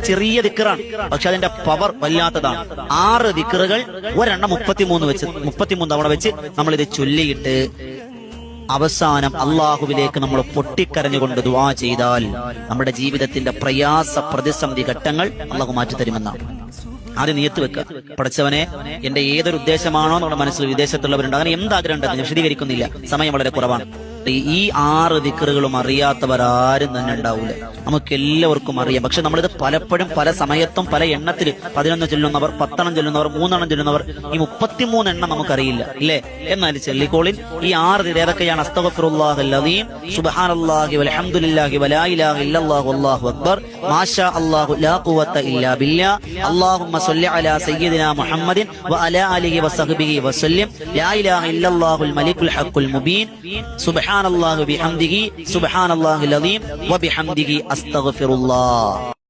ചെറിയ ദിക്റാണ്, പക്ഷെ അതിന്റെ പവർ വല്ലാത്തതാണ്. 6 ദിക്റുകൾ ഒരെണ്ണം 33 തവണ വെച്ച് നമ്മൾ ഇത് ചൊല്ലിയിട്ട് അവസാനം അള്ളാഹുവിലേക്ക് നമ്മൾ പൊട്ടിക്കരഞ്ഞുകൊണ്ട് ദുആ ചെയ്താൽ നമ്മുടെ ജീവിതത്തിന്റെ പ്രയാസ പ്രതിസന്ധി ഘട്ടങ്ങൾ അള്ളാഹു മാറ്റിത്തരുമെന്നാണ്. ആദ്യം നിയത്ത് വെക്കുക, പഠിച്ചവനെ എന്റെ ഏതൊരു ഉദ്ദേശമാണോ നമ്മുടെ മനസ്സിൽ, വിദേശത്തുള്ളവരുണ്ട്, അങ്ങനെ എന്താഗ്രഹം ഉണ്ടെന്ന് വിശദീകരിക്കുന്നില്ല, സമയം വളരെ കുറവാണ്. ഈ 6 ദിക്റുകളും അറിയാത്തവരാരും തന്നെ ഉണ്ടാവില്ല. നമുക്ക് എല്ലാവർക്കും അറിയാം. പക്ഷെ നമ്മളിത് പലപ്പോഴും പല സമയത്തും പല എണ്ണത്തിൽ 11 ചൊല്ലുന്നവർ, 10 എണ്ണം ചൊല്ലുന്നവർ, 3 എണ്ണം ചൊല്ലുന്നവർ, ഈ 33 എണ്ണം നമുക്കറിയില്ല അല്ലേ? എന്നാൽ ചൊല്ലിക്കോളിൻ ഈ 6 ഏതൊക്കെയാണ്? അസ്തഗ്ഫിറുല്ലാഹൽ അദീം, സുബ്ഹാനല്ലാഹി വൽഹംദുലില്ലാഹി വലാ ഇലാഹ ഇല്ലല്ലാഹു വല്ലാഹു അക്ബർ, മാഷാ അല്ലാഹു ലാ ഖുവത ഇല്ലാ ബില്ലാ, അല്ലാഹുമ്മ സ്വല്ലി അലാ സയ്യിദിനാ മുഹമ്മദിൻ വഅലാ ആലിഹി വസഹ്ബിഹി വസല്ലം, ലാ ഇലാഹ ഇല്ലല്ലാഹുൽ മലിക്കുൽ ഹഖുൽ മുബീൻ, സുബ്ഹാനല്ലാഹി ബിഹംദിഹി സുബ്ഹാനല്ലാഹിൽ അദീം വബിഹംദിഹി അസ്തഗ്ഫിറുല്ലാഹ്.